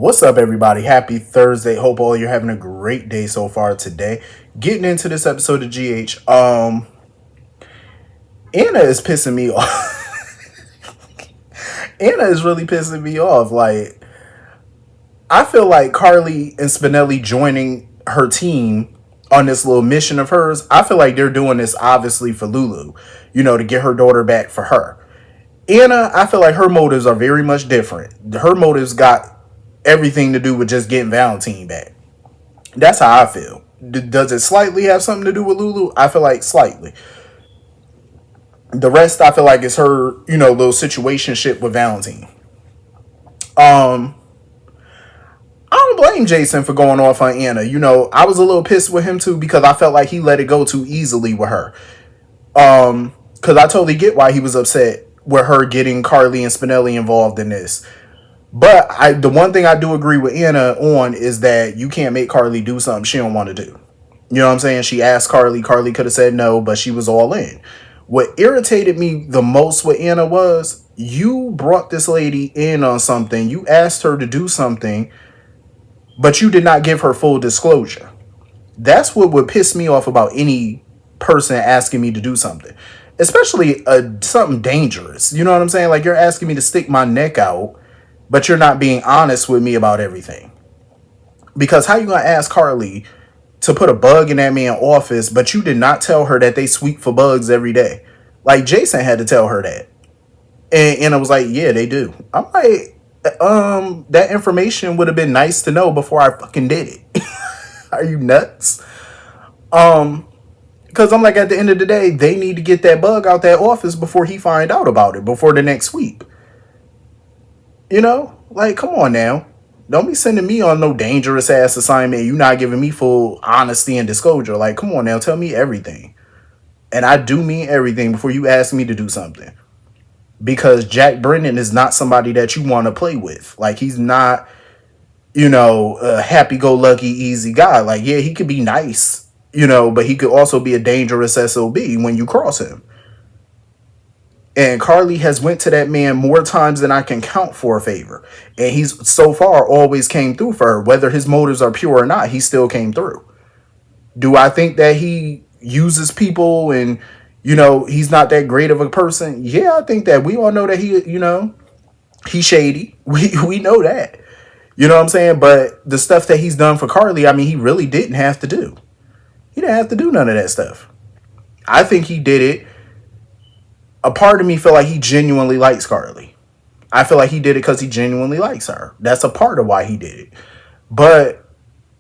What's up, everybody? Happy Thursday. Hope all you're having a great day so far today. Getting into this episode of GH. Anna is pissing me off. Anna is really pissing me off. Like, I feel like Carly and Spinelli joining her team on this little mission of hers, I feel like they're doing this obviously for Lulu, to get her daughter back for her. Anna, I feel like her motives are very much different. Her motives got everything to do with just getting Valentine back. That's how I feel. Does it slightly have something to do with Lulu? I feel like slightly. The rest, I feel like, is her, little situationship with Valentine. I don't blame Jason for going off on Anna. I was a little pissed with him too because I felt like he let it go too easily with her. Because I totally get why he was upset with her getting Carly and Spinelli involved in this. But the one thing I do agree with Anna on is that you can't make Carly do something she don't want to do. You know what I'm saying? She asked Carly. Carly could have said no, but she was all in. What irritated me the most with Anna was you brought this lady in on something. You asked her to do something, but you did not give her full disclosure. That's what would piss me off about any person asking me to do something, especially something dangerous. You know what I'm saying? Like, you're asking me to stick my neck out, but you're not being honest with me about everything. Because how you gonna ask Carly to put a bug in that man's office, but you did not tell her that they sweep for bugs every day? Like, Jason had to tell her that. And I was like, yeah, they do. I'm like, that information would have been nice to know before I fucking did it. Are you nuts? Because I'm like, at the end of the day, they need to get that bug out that office before he find out about it, before the next sweep. Like, come on now. Don't be sending me on no dangerous ass assignment. You not giving me full honesty and disclosure. Like, come on now, tell me everything. And I do mean everything before you ask me to do something. Because Jack Brennan is not somebody that you want to play with. Like, he's not, a happy-go-lucky, easy guy. Like, yeah, he could be nice, but he could also be a dangerous SOB when you cross him. And Carly has went to that man more times than I can count for a favor. And he's so far always came through for her. Whether his motives are pure or not, he still came through. Do I think that he uses people and, he's not that great of a person? Yeah, I think that. We all know that he's shady. We know that. You know what I'm saying? But the stuff that he's done for Carly, I mean, he really didn't have to do. He didn't have to do none of that stuff. I think he did it. A part of me feel like he genuinely likes Carly. I feel like he did it because he genuinely likes her. That's a part of why he did it. But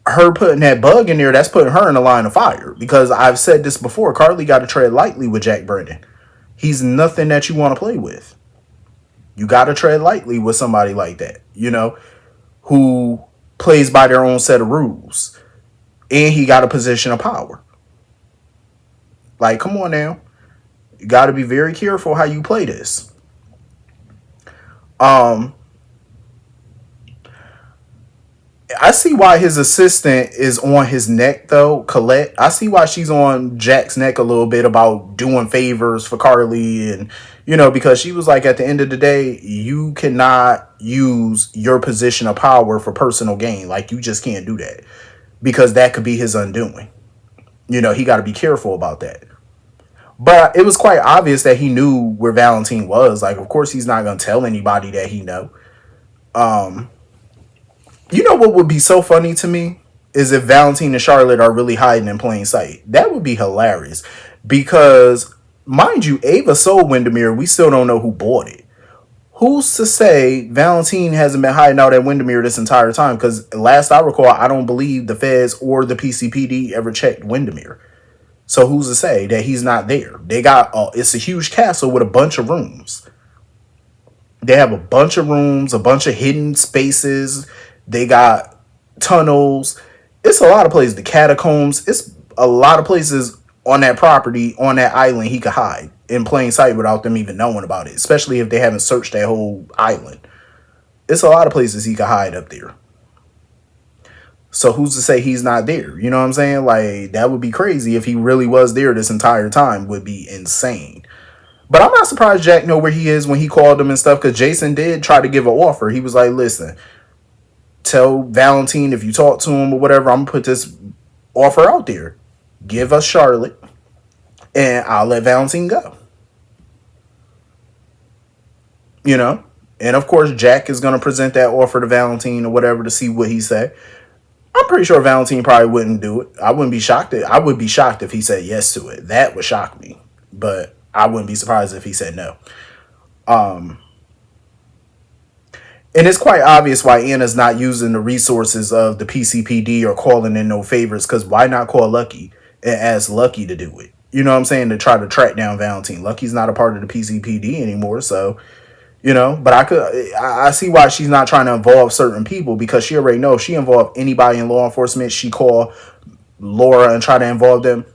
her putting that bug in there, that's putting her in the line of fire. Because I've said this before, Carly got to tread lightly with Jack Brennan. He's nothing that you want to play with. You got to tread lightly with somebody like that, who plays by their own set of rules. And he got a position of power. Like, come on now. You got to be very careful how you play this. I see why his assistant is on his neck, though, Colette. I see why she's on Jack's neck a little bit about doing favors for Carly. And, because she was like, at the end of the day, you cannot use your position of power for personal gain. Like, you just can't do that. Because that could be his undoing. He got to be careful about that. But it was quite obvious that he knew where Valentine was. Like, of course, he's not going to tell anybody that he know. What would be so funny to me is if Valentine and Charlotte are really hiding in plain sight. That would be hilarious. Because, mind you, Ava sold Windermere. We still don't know who bought it. Who's to say Valentine hasn't been hiding out at Windermere this entire time? Because last I recall, I don't believe the feds or the PCPD ever checked Windermere. So who's to say that he's not there? They got, it's a huge castle with a bunch of rooms. They have a bunch of rooms, a bunch of hidden spaces. They got tunnels. It's a lot of places. The catacombs. It's a lot of places on that property, on that island, he could hide in plain sight without them even knowing about it. Especially if they haven't searched that whole island. It's a lot of places he could hide up there. So who's to say he's not there? You know what I'm saying? Like, that would be crazy if he really was there this entire time. Would be insane. But I'm not surprised Jack know where he is when he called him and stuff, because Jason did try to give an offer. He was like, listen, Tell Valentine if you talk to him or whatever, I'm gonna put this offer out there. Give us Charlotte, and I'll let Valentine go. You know, and of course Jack is gonna present that offer to Valentine or whatever to see what he said. I'm pretty sure Valentine probably wouldn't do it. I wouldn't be shocked. I would be shocked if he said yes to it. That would shock me, but I wouldn't be surprised if he said no. And it's quite obvious why Anna's not using the resources of the PCPD or calling in no favors. Because why not call Lucky and ask Lucky to do it? You know what I'm saying? To try to track down Valentine. Lucky's not a part of the PCPD anymore, so but I see why she's not trying to involve certain people, because she already knows if she involved anybody in law enforcement, she call Laura and try to involve them,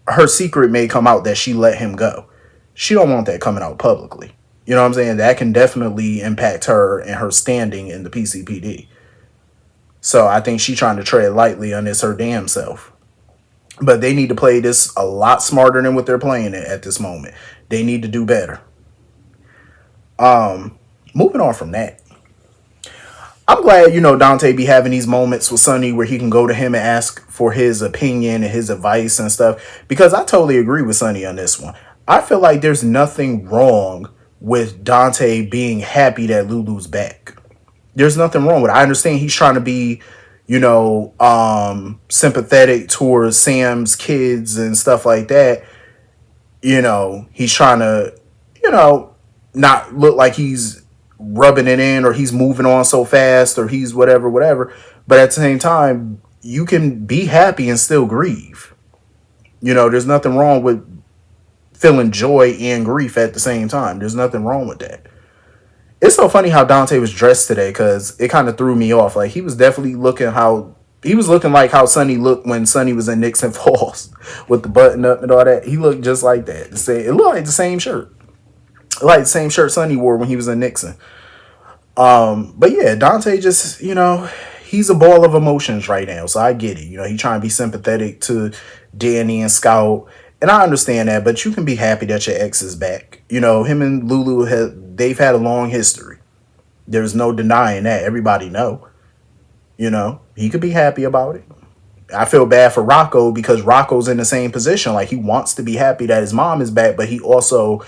her secret may come out that she let him go. She don't want that coming out publicly. You know what I'm saying? That can definitely impact her and her standing in the PCPD. So I think she's trying to tread lightly on this her damn self. But they need to play this a lot smarter than what they're playing it at this moment. They need to do better. Moving on from that, I'm glad, Dante be having these moments with Sonny where he can go to him and ask for his opinion and his advice and stuff, because I totally agree with Sonny on this one. I feel like there's nothing wrong with Dante being happy that Lulu's back. There's nothing wrong with it. I understand he's trying to be, sympathetic towards Sam's kids and stuff like that. He's trying to, not look like he's rubbing it in or he's moving on so fast or he's whatever. But at the same time, you can be happy and still grieve. There's nothing wrong with feeling joy and grief at the same time. There's nothing wrong with that. It's so funny how Dante was dressed today, because it kind of threw me off. Like, he was definitely looking like how Sonny looked when Sonny was in Nixon Falls with the button up and all that. He looked just like that. It looked like the same shirt. Like the same shirt Sonny wore when he was in Nixon. But yeah, Dante just, he's a ball of emotions right now. So I get it. He trying to be sympathetic to Danny and Scout. And I understand that, but you can be happy that your ex is back. Him and Lulu, they've had a long history. There's no denying that. Everybody know. He could be happy about it. I feel bad for Rocco, because Rocco's in the same position. Like, he wants to be happy that his mom is back, but he also,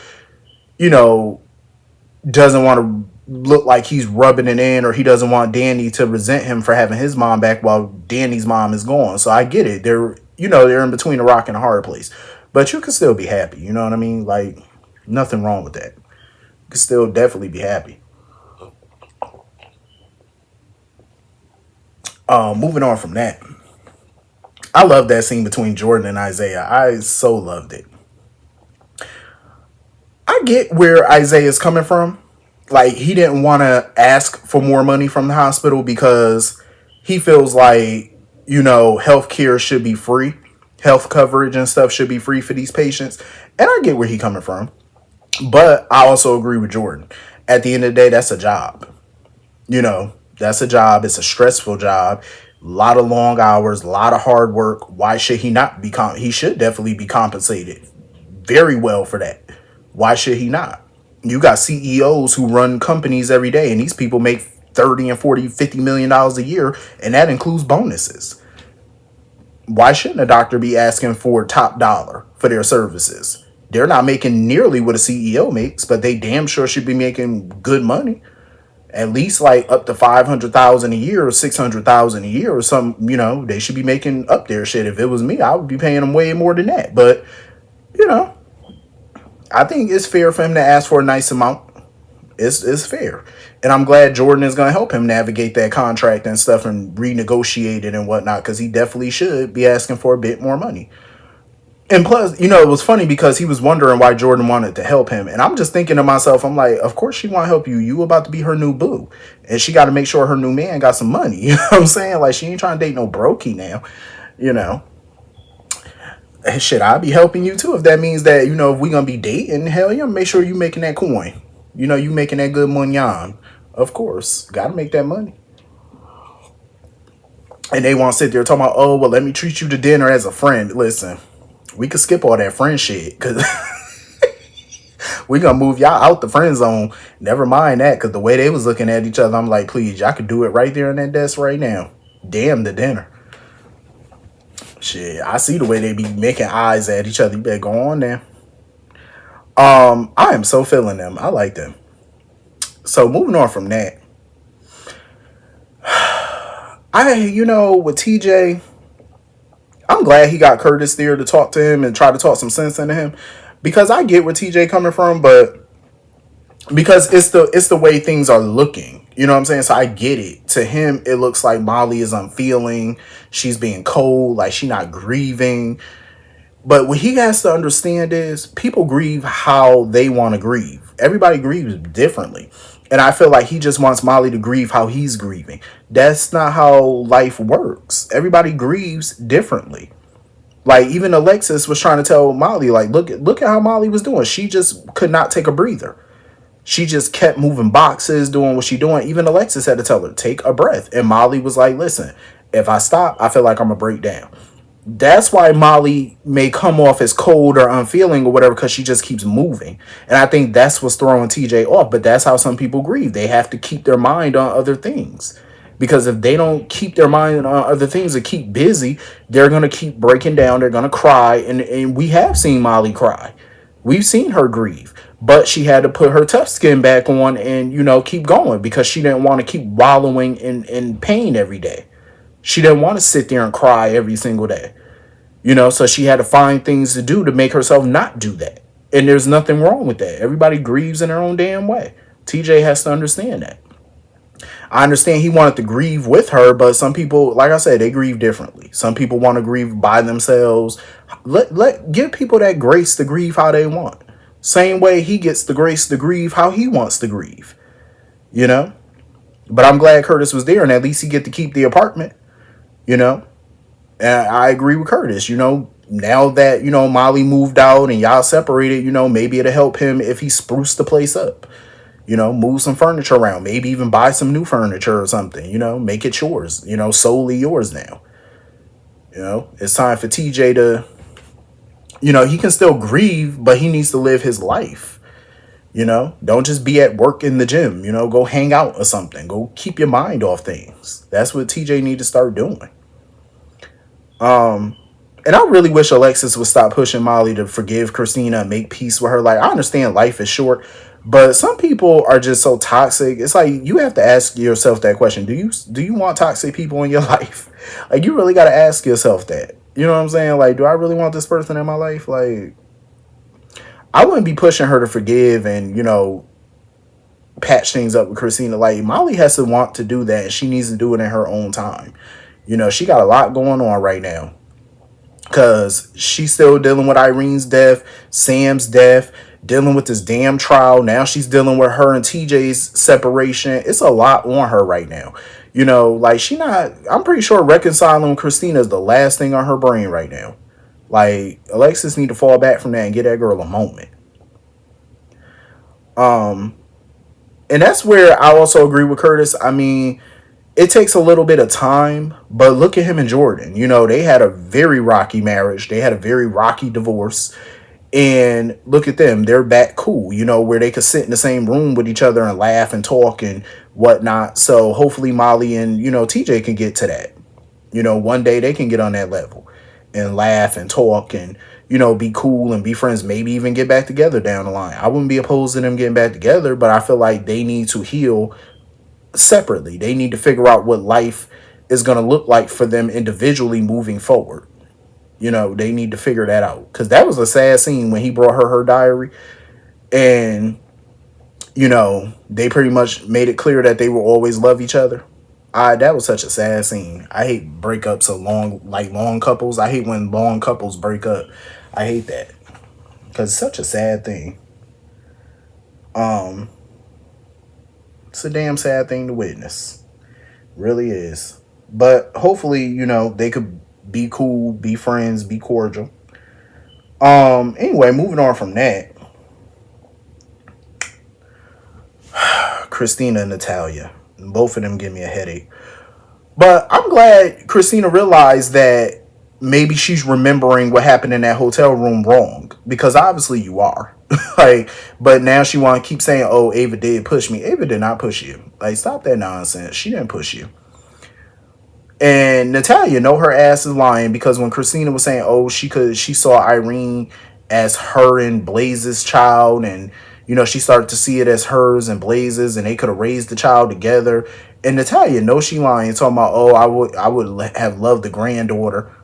doesn't want to look like he's rubbing it in, or he doesn't want Danny to resent him for having his mom back while Danny's mom is gone. So I get it. They're in between a rock and a hard place. But you can still be happy. You know what I mean? Like, nothing wrong with that. You can still definitely be happy. Moving on from that. I love that scene between Jordan and Isaiah. I so loved it. I get where Isaiah's coming from. Like, he didn't want to ask for more money from the hospital because he feels like, healthcare should be free. Health coverage and stuff should be free for these patients. And I get where he's coming from. But I also agree with Jordan. At the end of the day, that's a job. That's a job. It's a stressful job. A lot of long hours, a lot of hard work. Why should he not be he should definitely be compensated very well for that. Why should he not? You got CEOs who run companies every day, and these people make 30 and 40, $50 million a year, and that includes bonuses. Why shouldn't a doctor be asking for top dollar for their services? They're not making nearly what a CEO makes, but they damn sure should be making good money. At least like up to $500,000 a year or $600,000 a year or something. They should be making up their shit. If it was me, I would be paying them way more than that. But I think it's fair for him to ask for a nice amount. It's fair. And I'm glad Jordan is going to help him navigate that contract and stuff and renegotiate it and whatnot, because he definitely should be asking for a bit more money. And plus, it was funny because he was wondering why Jordan wanted to help him. And I'm just thinking to myself, I'm like, of course she want to help you. You about to be her new boo. And she got to make sure her new man got some money. You know what I'm saying? Like, she ain't trying to date no brokey now. And shit, I'll be helping you too. If that means that, if we going to be dating, hell yeah, make sure you making that coin. You making that good money on. Of course. Got to make that money. And they want to sit there talking about, oh, well, let me treat you to dinner as a friend. Listen, we could skip all that friend shit, because We gonna move y'all out the friend zone. Never mind that, because the way they was looking at each other, I'm like, please, y'all could do it right there on that desk right now. Damn the dinner. Shit, I see the way they be making eyes at each other. You better go on there. I am so feeling them. I like them. So moving on from that, with TJ, I'm glad he got Curtis there to talk to him and try to talk some sense into him, because I get where TJ coming from, but because it's the way things are looking. You know what I'm saying? So I get it. To him, it looks like Molly is unfeeling. She's being cold, like she not grieving. But what he has to understand is people grieve how they want to grieve. Everybody grieves differently. And I feel like he just wants Molly to grieve how he's grieving. That's not how life works. Everybody grieves differently. Like even Alexis was trying to tell Molly, like, look at how Molly was doing. She just could not take a breather. She just kept moving boxes, doing what she doing. Even Alexis had to tell her, take a breath. And Molly was like, listen, if I stop, I feel like I'm going to break down. That's why Molly may come off as cold or unfeeling or whatever, because she just keeps moving. And I think that's what's throwing TJ off. But that's how some people grieve. They have to keep their mind on other things. Because if they don't keep their mind on other things and keep busy, they're going to keep breaking down. They're going to cry. And we have seen Molly cry. We've seen her grieve. But she had to put her tough skin back on and, keep going, because she didn't want to keep wallowing in pain every day. She didn't want to sit there and cry every single day. So she had to find things to do to make herself not do that. And there's nothing wrong with that. Everybody grieves in their own damn way. TJ has to understand that. I understand he wanted to grieve with her, but some people, like I said, they grieve differently. Some people want to grieve by themselves. Give people that grace to grieve how they want. Same way he gets the grace to grieve how he wants to grieve. But I'm glad Curtis was there, and at least he get to keep the apartment. And I agree with Curtis. Now that Molly moved out and y'all separated, maybe it'll help him if he spruced the place up. Move some furniture around, maybe even buy some new furniture or something, make it yours, solely yours now. It's time for TJ to, he can still grieve, but he needs to live his life. Don't just be at work in the gym, go hang out or something, go keep your mind off things. That's what TJ need to start doing. And I really wish Alexis would stop pushing Molly to forgive Christina and make peace with her. Like, I understand life is short, but some people are just so toxic. It's like you have to ask yourself that question. Do you want toxic people in your life? Like, you really got to ask yourself that. You know what I'm saying? Like, do I really want this person in my life? Like, I wouldn't be pushing her to forgive and, patch things up with Christina. Like, Molly has to want to do that, and she needs to do it in her own time. She got a lot going on right now. Because she's still dealing with Irene's death, Sam's death, dealing with this damn trial. Now she's dealing with her and TJ's separation. It's a lot on her right now. I'm pretty sure reconciling Christina is the last thing on her brain right now. Like, Alexis need to fall back from that and get that girl a moment. And that's where I also agree with Curtis. I mean, it takes a little bit of time, but look at him and Jordan. They had a very rocky marriage. They had a very rocky divorce. And look at them. They're back cool, where they could sit in the same room with each other and laugh and talk and whatnot. So hopefully Molly and, TJ can get to that. One day they can get on that level and laugh and talk and, be cool and be friends. Maybe even get back together down the line. I wouldn't be opposed to them getting back together, but I feel like they need to heal separately. They need to figure out what life is going to look like for them individually moving forward. They need to figure that out, because that was a sad scene when he brought her diary, and they pretty much made it clear that they will always love each other. That was such a sad scene. I hate breakups of long couples. I hate when long couples break up. I hate that, because it's such a sad thing. It's a damn sad thing to witness. Really is. But hopefully, they could be cool, be friends, be cordial. Anyway, moving on from that. Christina and Natalia. Both of them give me a headache. But I'm glad Christina realized that maybe she's remembering what happened in that hotel room wrong, because obviously you are. Like, but now she want to keep saying, oh, Ava did push me. Ava did not push you. Like, stop that nonsense. She didn't push you. And Natalia know her ass is lying, because when Christina was saying, oh, she saw Irene as her and Blaze's child, and she started to see it as hers and Blaze's, and they could have raised the child together. And Natalia knows she lying, talking about, oh, I would have loved the granddaughter.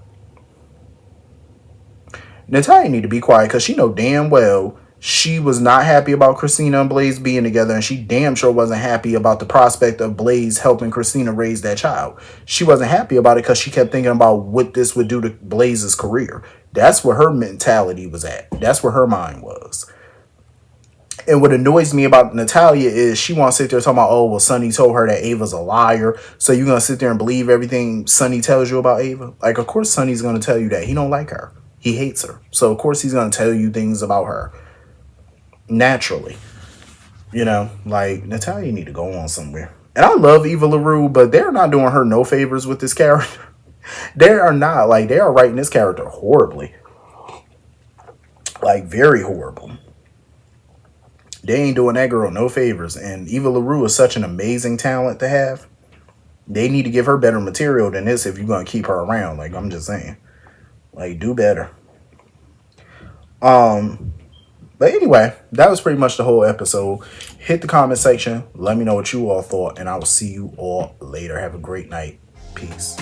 Natalia need to be quiet, because she know damn well she was not happy about Christina and Blaze being together, and she damn sure wasn't happy about the prospect of Blaze helping Christina raise that child. She wasn't happy about it because she kept thinking about what this would do to Blaze's career. That's where her mentality was at. That's where her mind was. And what annoys me about Natalia is she wants to sit there talking about, oh, well, Sonny told her that Ava's a liar. So you're going to sit there and believe everything Sonny tells you about Ava? Like, of course Sonny's going to tell you that. He don't like her. He hates her. So, of course, he's going to tell you things about her. Naturally. Like, Natalia need to go on somewhere. And I love Eva LaRue, but they're not doing her no favors with this character. They are not. Like, they are writing this character horribly. Like, very horrible. They ain't doing that girl no favors. And Eva LaRue is such an amazing talent to have. They need to give her better material than this if you're going to keep her around. Like, I'm just saying. Like, do better. But anyway, that was pretty much the whole episode. Hit the comment section. Let me know what you all thought. And I will see you all later. Have a great night. Peace.